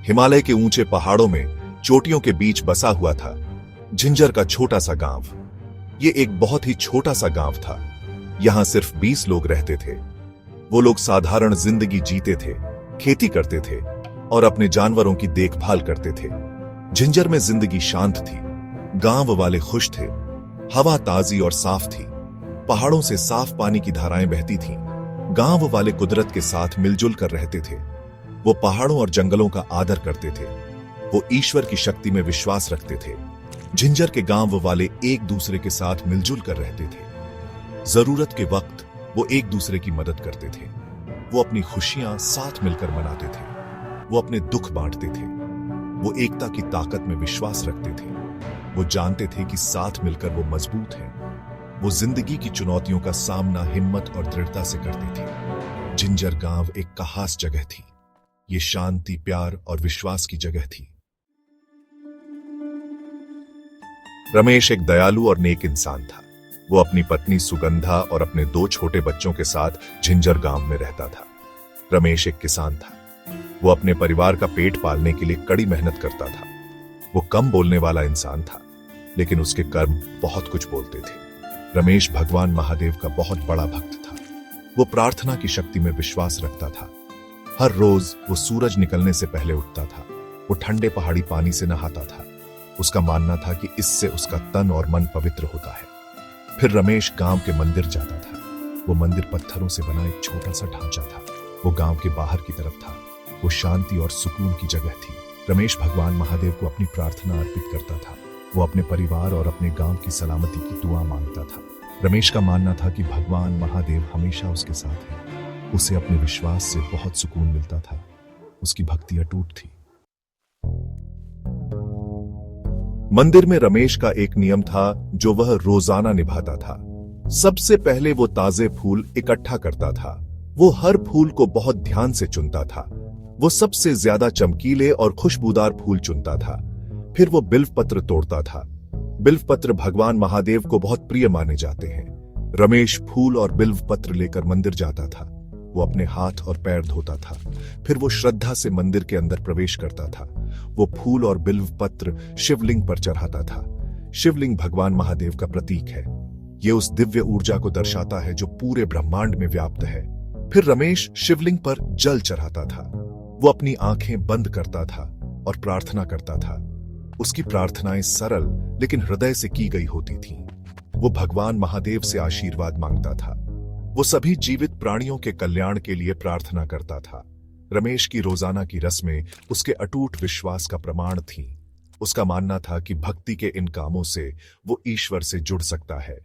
हिमालय के ऊंचे पहाड़ों में चोटियों के बीच बसा हुआ था झिंझर का छोटा सा गांव। ये एक बहुत ही छोटा सा गांव था। यहां सिर्फ 20 लोग रहते थे। वो लोग साधारण जिंदगी जीते थे, खेती करते थे और अपने जानवरों की देखभाल करते थे। झिंझर में जिंदगी शांत थी। गांव वाले खुश थे। हवा ताजी और साफ थी। पहाड़ों से साफ पानी की धाराएं बहती थीं। गांव वाले कुदरत के साथ मिलजुल कर रहते थे। वो पहाड़ों और जंगलों का आदर करते थे। वो ईश्वर की शक्ति में विश्वास रखते थे। झिंझर के गांव वाले एक दूसरे के साथ मिलजुल कर रहते थे। जरूरत के वक्त वो एक दूसरे की मदद करते थे। वो अपनी खुशियां साथ मिलकर मनाते थे। वो अपने दुख बांटते थे। वो एकता की ताकत में विश्वास रखते थे। वो जानते थे कि साथ मिलकर वो मजबूत हैं। वो जिंदगी की चुनौतियों का सामना हिम्मत और दृढ़ता से करते थे। झिंझर गांव एक खास जगह थी। ये शांति, प्यार और विश्वास की जगह थी। रमेश एक दयालु और नेक इंसान था। वो अपनी पत्नी सुगंधा और अपने 2 छोटे बच्चों के साथ झिंझर गांव में रहता था। रमेश एक किसान था। वो अपने परिवार का पेट पालने के लिए कड़ी मेहनत करता था। वो कम बोलने वाला इंसान था, लेकिन उसके कर्म बहुत कुछ बोलते थे। रमेश भगवान महादेव का बहुत बड़ा भक्त था। वो प्रार्थना की शक्ति में विश्वास रखता था। हर रोज वो सूरज निकलने से पहले उठता था। वो ठंडे पहाड़ी पानी से नहाता था। उसका मानना था कि इससे उसका तन और मन पवित्र होता है। फिर रमेश गांव के मंदिर जाता था। वो मंदिर पत्थरों से बना एक छोटा सा ढांचा था। वो गांव के बाहर की तरफ था। वो शांति और सुकून की जगह थी। रमेश भगवान महादेव को अपनी प्रार्थना अर्पित करता था। वो अपने परिवार और अपने गांव की सलामती की दुआ मांगता था। रमेश का मानना था कि भगवान महादेव हमेशा उसके साथ है। उसे अपने विश्वास से बहुत सुकून मिलता था। उसकी भक्ति अटूट थी। मंदिर में रमेश का एक नियम था जो वह रोजाना निभाता था। सबसे पहले वो ताजे फूल इकट्ठा करता था। वो हर फूल को बहुत ध्यान से चुनता था। वो सबसे ज्यादा चमकीले और खुशबूदार फूल चुनता था। फिर वो बिल्वपत्र तोड़ता था। बिल्वपत्र भगवान महादेव को बहुत प्रिय माने जाते हैं। रमेश फूल और बिल्वपत्र लेकर मंदिर जाता था। वो अपने हाथ और पैर धोता था। फिर वो श्रद्धा से मंदिर के अंदर प्रवेश करता था। वो फूल और बिल्वपत्र शिवलिंग पर चढ़ाता था। शिवलिंग भगवान महादेव का प्रतीक है। ये उस दिव्य ऊर्जा को दर्शाता है जो पूरे ब्रह्मांड में व्याप्त है। फिर रमेश शिवलिंग पर जल चढ़ाता था। वो अपनी आंखें बंद करता था और प्रार्थना करता था। उसकी प्रार्थनाएं सरल लेकिन हृदय से की गई होती थीं। वो भगवान महादेव से आशीर्वाद मांगता था। वो सभी जीवित प्राणियों के कल्याण के लिए प्रार्थना करता था। रमेश की रोजाना की रस्में उसके अटूट विश्वास का प्रमाण थीं। उसका मानना था कि भक्ति के इन कामों से वो ईश्वर से जुड़ सकता है।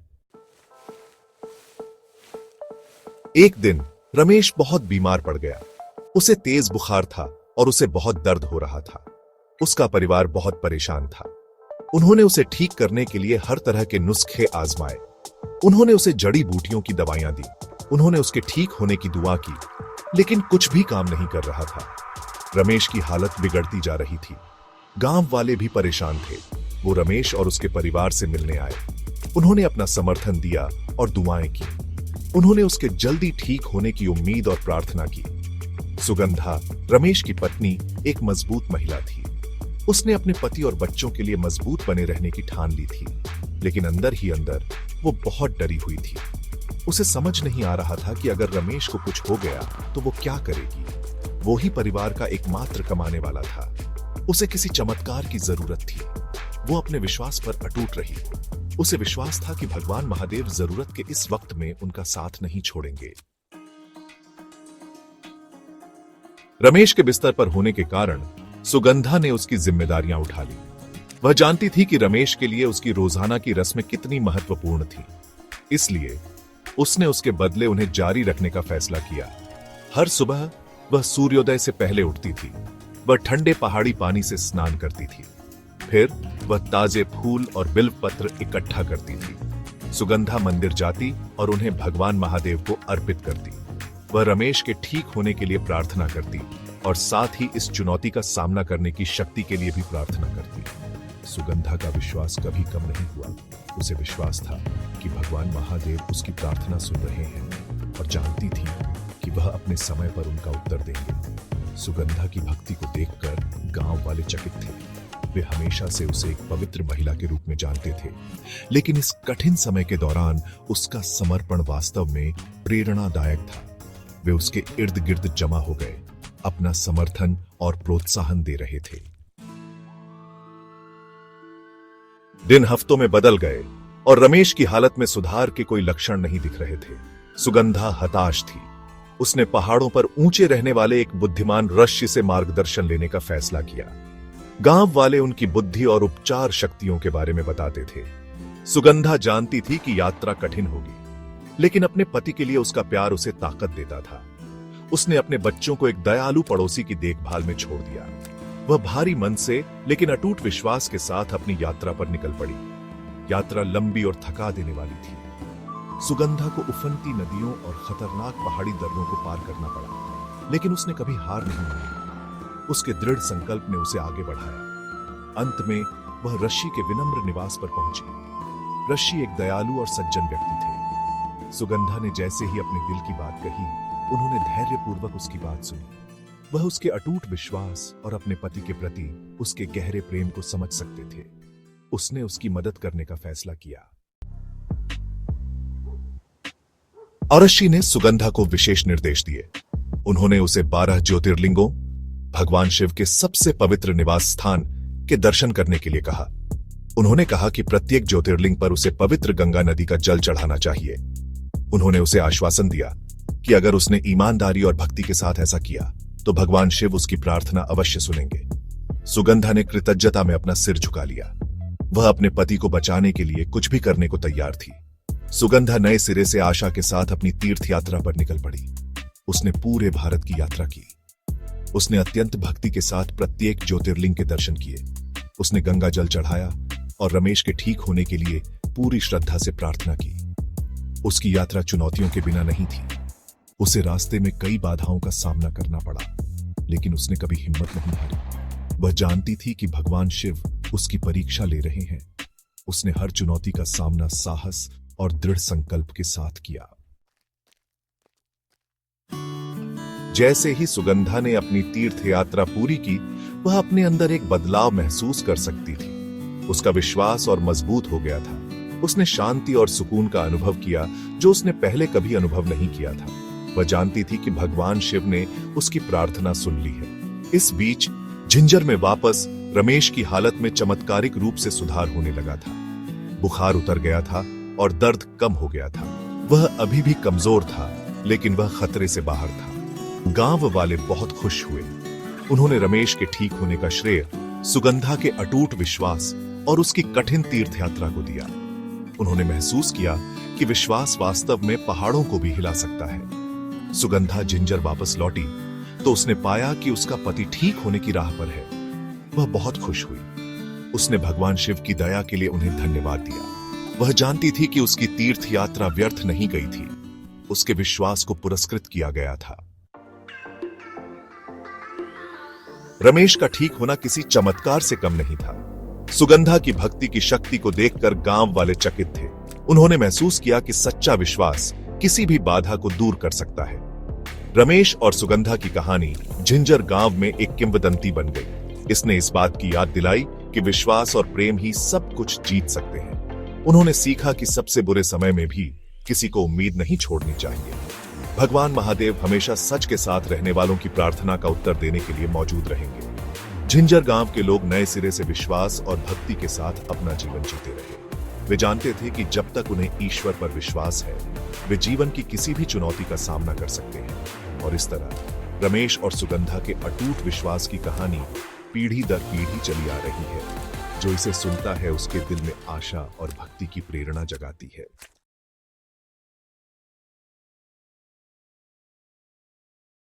एक दिन रमेश बहुत बीमार पड़ गया। उसे तेज बुखार था और उसे बहुत दर्द हो रहा था। उसका परिवार बहुत परेशान था। उन्होंने उसे ठीक करने के लिए हर तरह के नुस्खे आजमाए। उन्होंने उसे जड़ी बूटियों की दवाइयां दी। उन्होंने उसके ठीक होने की दुआ की, लेकिन कुछ भी काम नहीं कर रहा था। रमेश की हालत बिगड़ती जा रही थी। गांव वाले भी परेशान थे। वो रमेश और उसके परिवार से मिलने आए। उन्होंने अपना समर्थन दिया और दुआएं की। उन्होंने उसके जल्दी ठीक होने की उम्मीद और प्रार्थना की। सुगंधा, रमेश की पत्नी, एक मजबूत महिला थी। उसने अपने पति और बच्चों के लिए मजबूत बने रहने की ठान ली थी, लेकिन अंदर ही अंदर वो बहुत डरी हुई थी। उसे समझ नहीं आ रहा था कि अगर रमेश को कुछ हो गया तो वो क्या करेगी। वो ही परिवार का एकमात्र कमाने वाला था। उसे किसी चमत्कार की जरूरत थी। वो अपने विश्वास पर अटूट रही। उसे विश्वास था कि भगवान महादेव जरूरत के इस वक्त में उनका साथ नहीं छोड़ेंगे। रमेश के बिस्तर पर होने के कारण सुगंधा ने उसकी जिम्मेदारियां उठा ली। वह जानती थी कि रमेश के लिए उसकी रोजाना की रस्में कितनी महत्वपूर्ण थी, इसलिए उसने उसके बदले उन्हें जारी रखने का फैसला किया। हर सुबह वह सूर्योदय से पहले उठती थी। वह ठंडे पहाड़ी पानी से स्नान करती थी। फिर वह ताजे फूल और बिल्वपत्र इकट्ठा करती थी। सुगंधा मंदिर जाती और उन्हें भगवान महादेव को अर्पित करती। वह रमेश के ठीक होने के लिए प्रार्थना करती और साथ ही इस चुनौती का सामना करने की शक्ति के लिए भी प्रार्थना करती। सुगंधा का विश्वास कभी कम नहीं हुआ। उसे विश्वास था कि भगवान महादेव उसकी प्रार्थना सुन रहे हैं और जानती थी कि वह अपने समय पर उनका उत्तर देंगे। सुगंधा की भक्ति को देखकर गांव वाले चकित थे। वे हमेशा से उसे एक पवित्र महिला के रूप में जानते थे, लेकिन इस कठिन समय के दौरान उसका समर्पण वास्तव में प्रेरणादायक था। वे उसके इर्द गिर्द जमा हो गए, अपना समर्थन और प्रोत्साहन दे रहे थे। दिन हफ्तों में बदल गए और रमेश की हालत में सुधार के कोई लक्षण नहीं दिख रहे थे। सुगंधा हताश थी। उसने पहाड़ों पर ऊंचे रहने वाले एक बुद्धिमान ऋषि से मार्गदर्शन लेने का फैसला किया। गांव वाले उनकी बुद्धि और उपचार शक्तियों के बारे में बताते थे। सुगंधा जानती थी कि यात्रा कठिन होगी, लेकिन अपने पति के लिए उसका प्यार उसे ताकत देता था। उसने अपने बच्चों को एक दयालु पड़ोसी की देखभाल में छोड़ दिया। वह भारी मन से लेकिन अटूट विश्वास के साथ अपनी यात्रा पर निकल पड़ी। यात्रा लंबी और थका देने वाली थी। सुगंधा को उफनती नदियों और खतरनाक पहाड़ी दर्रों को पार करना पड़ा, लेकिन उसने कभी हार नहीं मानी। उसके दृढ़ संकल्प ने उसे आगे बढ़ाया। अंत में वह ऋषि के विनम्र निवास पर पहुंची। ऋषि एक दयालु और सज्जन व्यक्ति थे। सुगंधा ने जैसे ही अपने दिल की बात कही, उन्होंने धैर्यपूर्वक उसकी बात सुनी। वह उसके अटूट विश्वास और अपने पति के प्रति उसके गहरे प्रेम को समझ सकते थे। उसने उसकी मदद करने का फैसला किया। ऋषि ने सुगंधा को विशेष निर्देश दिए। उन्होंने उसे 12 ज्योतिर्लिंगों, भगवान शिव के सबसे पवित्र निवास स्थान के दर्शन करने के लिए कहा। उन्होंने कहा कि प्रत्येक ज्योतिर्लिंग पर उसे पवित्र गंगा नदी का जल चढ़ाना चाहिए। उन्होंने उसे आश्वासन दिया कि अगर उसने ईमानदारी और भक्ति के साथ ऐसा किया तो भगवान शिव उसकी प्रार्थना अवश्य सुनेंगे। सुगंधा ने कृतज्ञता में अपना सिर झुका लिया। वह अपने पति को बचाने के लिए कुछ भी करने को तैयार थी। सुगंधा नए सिरे से आशा के साथ अपनी तीर्थ यात्रा पर निकल पड़ी। उसने पूरे भारत की यात्रा की। उसने अत्यंत भक्ति के साथ प्रत्येक ज्योतिर्लिंग के दर्शन किए। उसने गंगा जल चढ़ाया और रमेश के ठीक होने के लिए पूरी श्रद्धा से प्रार्थना की। उसकी यात्रा चुनौतियों के बिना नहीं थी। उसे रास्ते में कई बाधाओं का सामना करना पड़ा, लेकिन उसने कभी हिम्मत नहीं हारी। वह जानती थी कि भगवान शिव उसकी परीक्षा ले रहे हैं। उसने हर चुनौती का सामना साहस और दृढ़ संकल्प के साथ किया। जैसे ही सुगंधा ने अपनी तीर्थ यात्रा पूरी की, वह अपने अंदर एक बदलाव महसूस कर सकती थी। उसका विश्वास और मजबूत हो गया था। उसने शांति और सुकून का अनुभव किया जो उसने पहले कभी अनुभव नहीं किया था। वह जानती थी कि भगवान शिव ने उसकी प्रार्थना सुन ली है। इस बीच झिंझर में वापस रमेश की हालत में चमत्कारिक रूप से सुधार होने लगा था। बुखार उतर गया था और दर्द कम हो गया था। वह अभी भी कमजोर था, लेकिन वह खतरे से बाहर था। गांव वाले बहुत खुश हुए। उन्होंने रमेश के ठीक होने का श्रेय सुगंधा के अटूट विश्वास और उसकी कठिन तीर्थ यात्रा को दिया। उन्होंने महसूस किया कि विश्वास वास्तव में पहाड़ों को भी हिला सकता है। सुगंधा झिंझर वापस लौटी तो उसने पाया कि उसका पति ठीक होने की राह पर है। वह बहुत खुश हुई। उसने भगवान शिव की दया के लिए उन्हें धन्यवाद दिया। वह जानती थी कि उसकी तीर्थ यात्रा व्यर्थ नहीं गई थी। उसके विश्वास को पुरस्कृत किया गया था। रमेश का ठीक होना किसी चमत्कार से कम नहीं था। सुगंधा की भक्ति की शक्ति को देखकर गांव वाले चकित थे। उन्होंने महसूस किया कि सच्चा विश्वास किसी भी बाधा को दूर कर सकता है। रमेश और सुगंधा की कहानी झिंझर गांव में एक किंवदंती बन गई। इसने इस बात की याद दिलाई कि विश्वास और प्रेम ही सब कुछ जीत सकते हैं। उन्होंने सीखा कि सबसे बुरे समय में भी किसी को उम्मीद नहीं छोड़नी चाहिए। भगवान महादेव हमेशा सच के साथ रहने वालों की प्रार्थना का उत्तर देने के लिए मौजूद रहेंगे। झिंझर गांव के लोग नए सिरे से विश्वास और भक्ति के साथ अपना जीवन जीते रहे। वे जानते थे कि जब तक उन्हें ईश्वर पर विश्वास है, वे जीवन की किसी भी चुनौती का सामना कर सकते हैं। और इस तरह रमेश और सुगंधा के अटूट विश्वास की कहानी पीढ़ी दर पीढ़ी चली आ रही है। जो इसे सुनता है उसके दिल में आशा और भक्ति की प्रेरणा जगाती है।